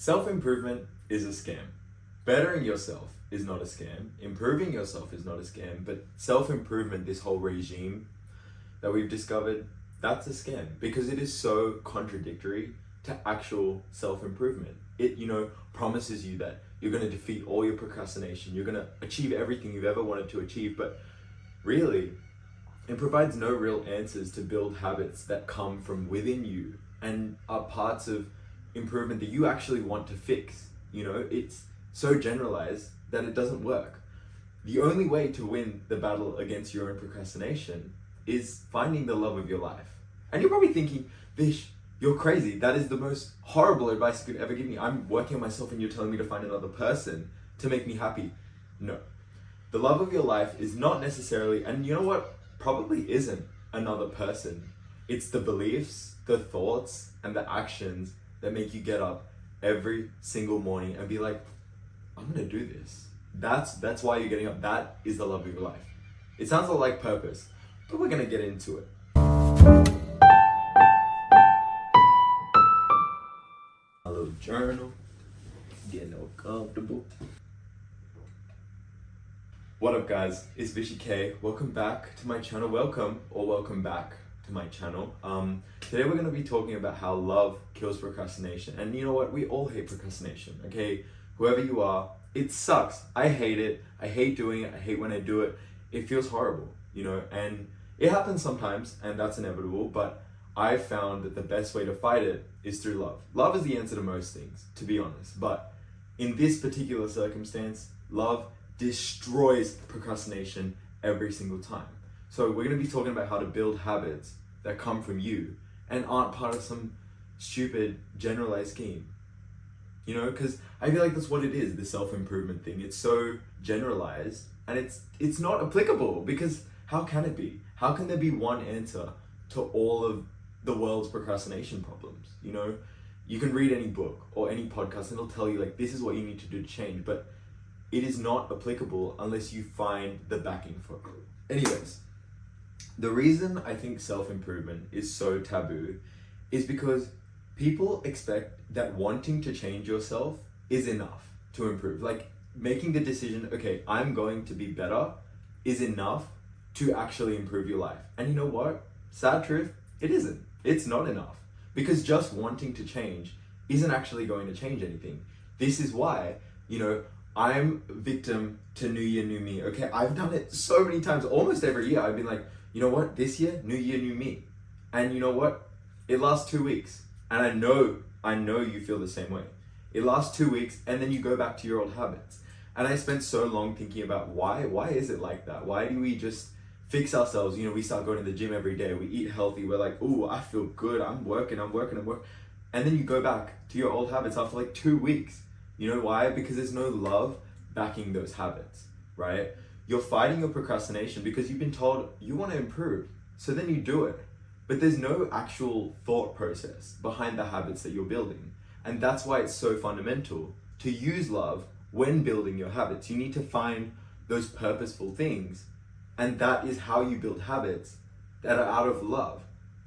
Self-improvement is a scam. Bettering yourself is not a scam. Improving yourself is not a scam. But self-improvement, this whole regime that we've discovered, that's a scam because it is so contradictory to actual self-improvement. It, promises you that you're going to defeat all your procrastination. You're going to achieve everything you've ever wanted to achieve. But really, it provides no real answers to build habits that come from within you and are parts of improvement that you actually want to fix. It's so generalized that it doesn't work. The only way to win the battle against your own procrastination is finding the love of your life. And you're probably thinking, Vish, you're crazy. That is the most horrible advice you could ever give me. I'm working on myself and you're telling me to find another person to make me happy. No. The love of your life is not necessarily, and you know what? Probably isn't another person. It's the beliefs, the thoughts, and the actions that make you get up every single morning and be like, I'm gonna do this. That's why you're getting up. That is the love of your life. It sounds a lot like purpose, but we're gonna get into it. A little journal, getting all comfortable. What up guys, it's VishyK. Welcome back to my channel. Welcome back to my channel. Today we're going to be talking about how love kills procrastination. And you know what? We all hate procrastination, okay? Whoever you are, it sucks. I hate it. I hate doing it. I hate when I do it. It feels horrible, and it happens sometimes and that's inevitable, but I found that the best way to fight it is through love. Love is the answer to most things, to be honest. But in this particular circumstance, love destroys procrastination every single time. So we're going to be talking about how to build habits that come from you and aren't part of some stupid generalized scheme. Because I feel like that's what it is, the self-improvement thing. It's so generalized and it's not applicable, because how can it be? How can there be one answer to all of the world's procrastination problems? You can read any book or any podcast and it'll tell you like, this is what you need to do to change, but it is not applicable unless you find the backing for it. Anyways, the reason I think self-improvement is so taboo is because people expect that wanting to change yourself is enough to improve. Like making the decision, okay, I'm going to be better, is enough to actually improve your life. And you know what? Sad truth, it isn't. It's not enough. Because just wanting to change isn't actually going to change anything. This is why, I'm victim to New Year, New Me, okay? I've done it so many times, almost every year. I've been like, you know what? This year, New Year, New Me. And you know what? It lasts 2 weeks. And I know you feel the same way. It lasts 2 weeks and then you go back to your old habits. And I spent so long thinking about why is it like that? Why do we just fix ourselves? We start going to the gym every day. We eat healthy. We're like, ooh, I feel good. I'm working. And then you go back to your old habits after like 2 weeks. You know why? Because there's no love backing those habits, right? You're fighting your procrastination because you've been told you want to improve. So then you do it. But there's no actual thought process behind the habits that you're building. And that's why it's so fundamental to use love when building your habits. You need to find those purposeful things. And that is how you build habits that are out of love.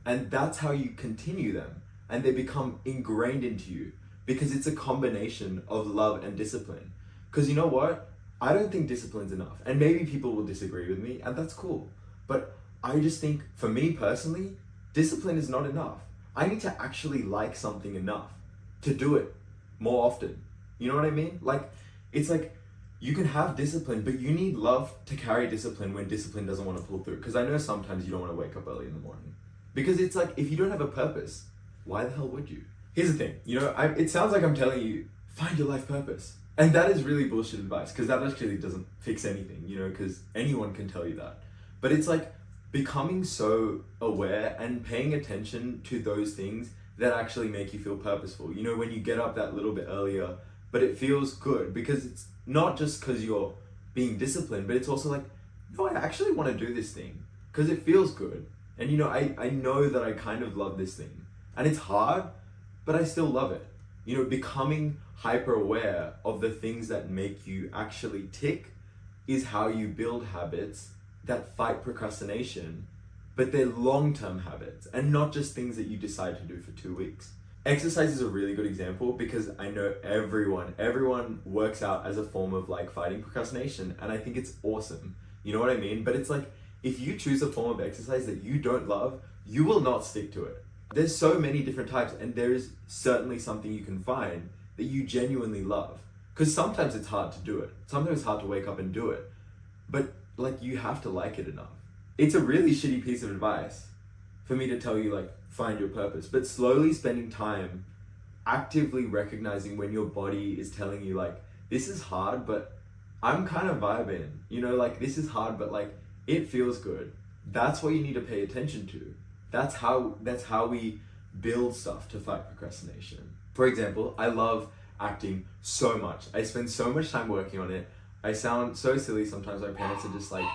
And that's how you continue them. And they become ingrained into you. Because it's a combination of love and discipline. Because you know what? I don't think discipline's enough. And maybe people will disagree with me, and that's cool. But I just think, for me personally, discipline is not enough. I need to actually like something enough to do it more often. You know what I mean? It's like, you can have discipline, but you need love to carry discipline when discipline doesn't want to pull through. Because I know sometimes you don't want to wake up early in the morning. Because it's like, if you don't have a purpose, why the hell would you? Here's the thing, it sounds like I'm telling you, find your life purpose. And that is really bullshit advice, because that actually doesn't fix anything, because anyone can tell you that. But it's like becoming so aware and paying attention to those things that actually make you feel purposeful. When you get up that little bit earlier, but it feels good, because it's not just because you're being disciplined, but it's also like, no, I actually want to do this thing because it feels good. And I know that I kind of love this thing. And it's hard, but I still love it. Becoming hyper aware of the things that make you actually tick is how you build habits that fight procrastination, but they're long-term habits and not just things that you decide to do for 2 weeks. Exercise is a really good example because I know everyone works out as a form of like fighting procrastination, and I think it's awesome. You know what I mean? But it's like, if you choose a form of exercise that you don't love, you will not stick to it. There's so many different types, and there is certainly something you can find that you genuinely love. Because sometimes it's hard to do it. Sometimes it's hard to wake up and do it. But like, you have to like it enough. It's a really shitty piece of advice for me to tell you, like, find your purpose. But slowly spending time actively recognizing when your body is telling you, like, this is hard, but I'm kind of vibing. You know, like, this is hard, but like, it feels good. That's what you need to pay attention to. That's how we build stuff to fight procrastination. For example, I love acting so much. I spend so much time working on it. I sound so silly sometimes. My parents are just like,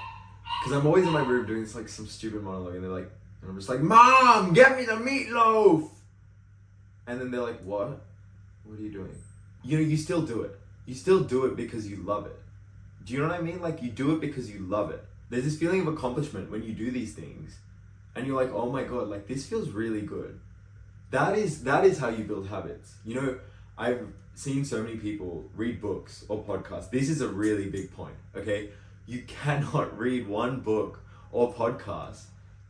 because I'm always in my room doing this like some stupid monologue, and they're like, and I'm just like, Mom, get me the meatloaf. And then they're like, what? What are you doing? You know, you still do it. You still do it because you love it. Do you know what I mean? Like, you do it because you love it. There's this feeling of accomplishment when you do these things, and you're like, oh my God, like, this feels really good. That is how you build habits. You know, I've seen so many people read books or podcasts. This is a really big point, okay? You cannot read one book or podcast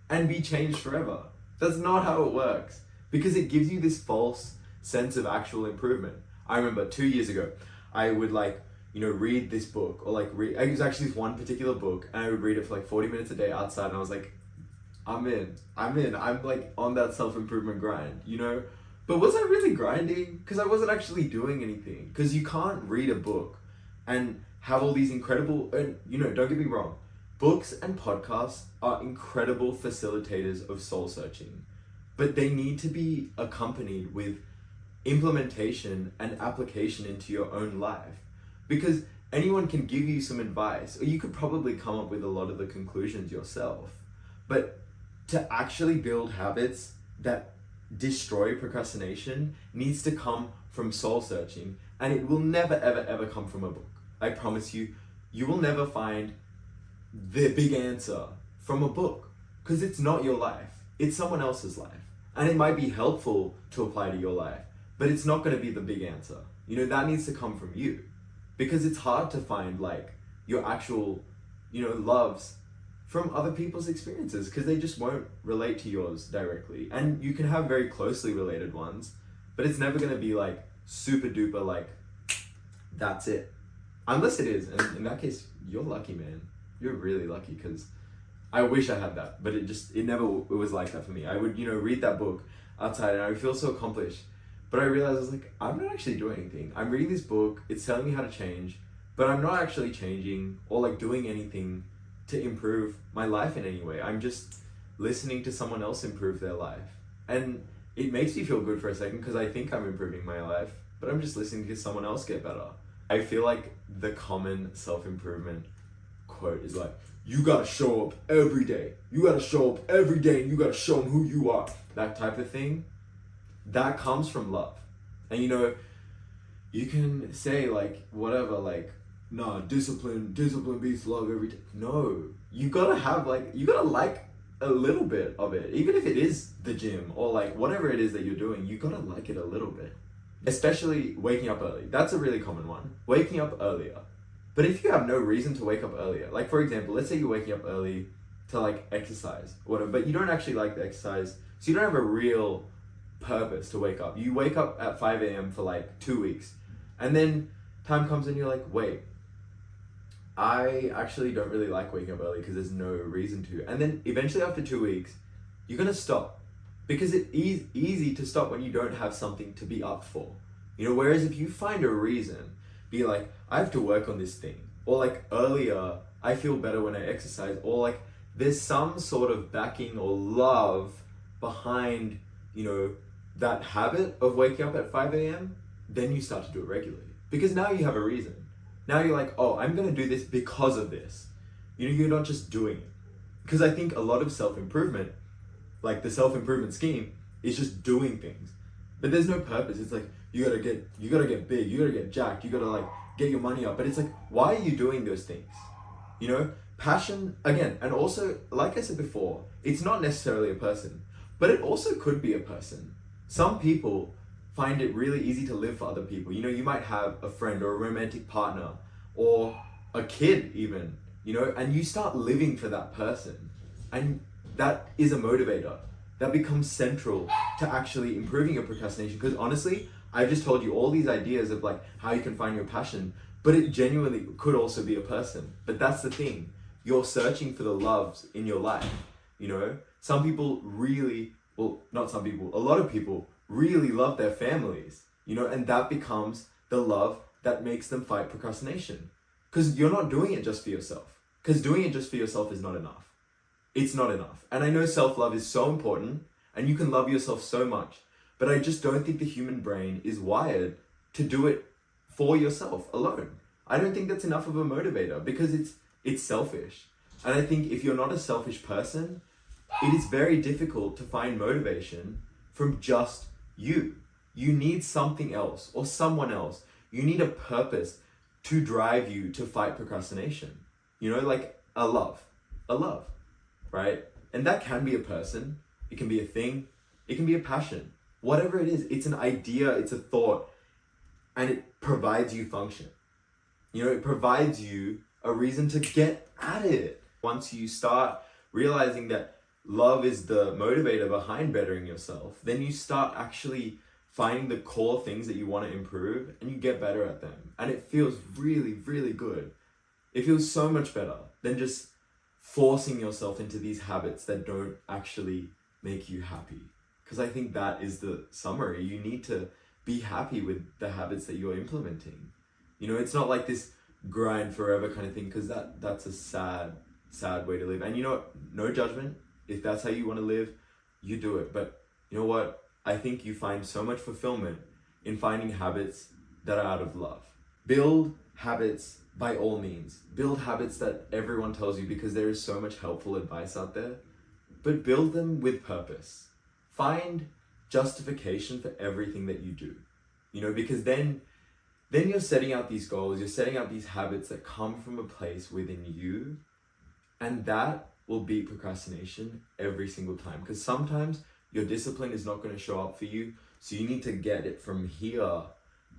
and be changed forever. That's not how it works, because it gives you this false sense of actual improvement. I remember 2 years ago, I would like, you know, read this book, or like it was actually this one particular book, and I would read it for like 40 minutes a day outside, and I was like, I'm like on that self-improvement grind, you know? But was I really grinding? Because I wasn't actually doing anything. Because you can't read a book and have all these incredible, and you know, don't get me wrong, books and podcasts are incredible facilitators of soul searching, but they need to be accompanied with implementation and application into your own life. Because anyone can give you some advice, or you could probably come up with a lot of the conclusions yourself. But to actually build habits that destroy procrastination needs to come from soul searching, and it will never ever ever come from a book. I promise you, you will never find the big answer from a book, because it's not your life, it's someone else's life, and it might be helpful to apply to your life, but it's not going to be the big answer. You know, that needs to come from you, because it's hard to find like your actual, you know, loves from other people's experiences, because they just won't relate to yours directly. And you can have very closely related ones, but it's never going to be like super duper like, that's it. Unless it is, and in that case, you're lucky, man. You're really lucky, because I wish I had that, but it was like that for me. I would, you know, read that book outside and I would feel so accomplished, but I realized I was like, I'm not actually doing anything. I'm reading this book, it's telling me how to change, but I'm not actually changing or like doing anything to improve my life in any way. I'm just listening to someone else improve their life. And it makes me feel good for a second, because I think I'm improving my life, but I'm just listening to someone else get better. I feel like the common self-improvement quote is like, you gotta show up every day. You gotta show up every day, and you gotta show them who you are. That type of thing, that comes from love. And you know, you can say like, whatever, like, nah, discipline beats love every day. No, you gotta like a little bit of it. Even if it is the gym or like whatever it is that you're doing, you gotta like it a little bit. Especially waking up early. That's a really common one. Waking up earlier. But if you have no reason to wake up earlier, like for example, let's say you're waking up early to like exercise or whatever, but you don't actually like the exercise, so you don't have a real purpose to wake up. You wake up at 5 a.m. for like 2 weeks, and then time comes and you're like, wait, I actually don't really like waking up early because there's no reason to. And then eventually after 2 weeks, you're gonna stop, because it's easy to stop when you don't have something to be up for. You know, whereas if you find a reason, be like, I have to work on this thing, or like earlier, I feel better when I exercise, or like there's some sort of backing or love behind, you know, that habit of waking up at 5 a.m., then you start to do it regularly. Because now you have a reason. Now you're like, oh, I'm gonna do this because of this. You know, you're not just doing it. Because I think a lot of self-improvement, like the self-improvement scheme, is just doing things. But there's no purpose. It's like, you gotta get big, you gotta get jacked, you gotta like get your money up. But it's like, why are you doing those things? You know, passion, again, and also, like I said before, it's not necessarily a person, but it also could be a person. Some people find it really easy to live for other people. You know, you might have a friend or a romantic partner or a kid even, you know, and you start living for that person. And that is a motivator. That becomes central to actually improving your procrastination. Because honestly, I've just told you all these ideas of like how you can find your passion, but it genuinely could also be a person. But that's the thing. You're searching for the loves in your life, you know? Some people really, well, not some people, a lot of people really love their families, you know, and that becomes the love that makes them fight procrastination. Because you're not doing it just for yourself. Because doing it just for yourself is not enough. It's not enough. And I know self-love is so important and you can love yourself so much, but I just don't think the human brain is wired to do it for yourself alone. I don't think that's enough of a motivator because it's selfish. And I think if you're not a selfish person, it is very difficult to find motivation from just you. You need something else or someone else. You need a purpose to drive you to fight procrastination. You know, like a love, right? And that can be a person, it can be a thing, it can be a passion. Whatever it is, it's an idea, it's a thought, and it provides you function. You know, it provides you a reason to get at it. Once you start realizing that love is the motivator behind bettering yourself, then you start actually finding the core things that you want to improve and you get better at them. And it feels really, really good. It feels so much better than just forcing yourself into these habits that don't actually make you happy. Because I think that is the summary. You need to be happy with the habits that you're implementing. You know, it's not like this grind forever kind of thing, because that's a sad way to live. And you know what? No judgment. If that's how you want to live, you do it. But you know what? I think you find so much fulfillment in finding habits that are out of love. Build habits by all means. Build habits that everyone tells you, because there is so much helpful advice out there. But build them with purpose. Find justification for everything that you do. You know, because then you're setting out these goals, you're setting out these habits that come from a place within you, and that will beat procrastination every single time. Because sometimes your discipline is not going to show up for you, so you need to get it from here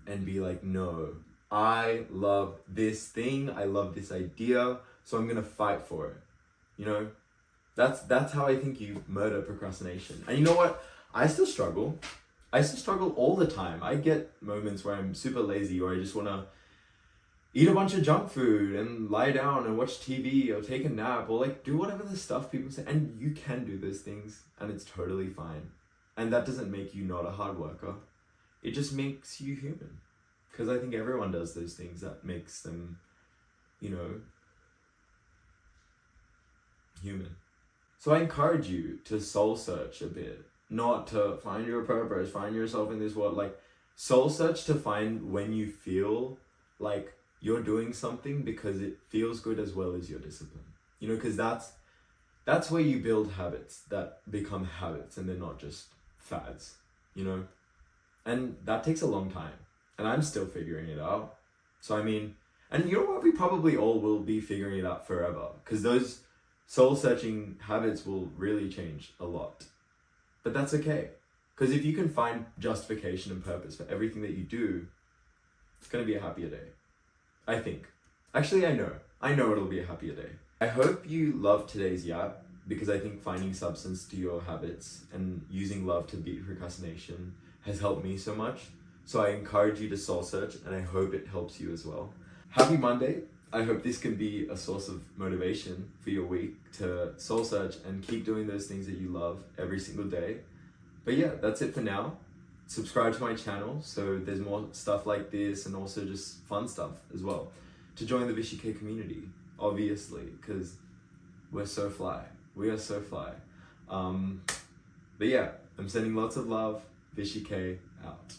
and be like, no, I love this thing, I love this idea, so I'm going to fight for it. You know, that's how I think you murder procrastination. And you know what? I still struggle all the time. I get moments where I'm super lazy, or I just want to eat a bunch of junk food and lie down and watch TV or take a nap or like do whatever the stuff people say. And you can do those things and it's totally fine. And that doesn't make you not a hard worker. It just makes you human. Because I think everyone does those things that makes them, you know, human. So I encourage you to soul search a bit. Not to find your purpose, find yourself in this world. Like, soul search to find when you feel like you're doing something because it feels good as well as your discipline. You know, because that's where you build habits that become habits and they're not just fads, you know? And that takes a long time. And I'm still figuring it out. So, I mean, and you know what? We probably all will be figuring it out forever, because those soul-searching habits will really change a lot. But that's okay. Because if you can find justification and purpose for everything that you do, it's going to be a happier day. I think. Actually, I know it'll be a happier day. I hope you loved today's yap, because I think finding substance to your habits and using love to beat procrastination has helped me so much. So I encourage you to soul search, and I hope it helps you as well. Happy Monday. I hope this can be a source of motivation for your week to soul search and keep doing those things that you love every single day. But yeah, that's it for now. Subscribe to my channel so there's more stuff like this, and also just fun stuff as well. To join the VishyK community, obviously, because we're so fly. We are so fly. But yeah, I'm sending lots of love. VishyK out.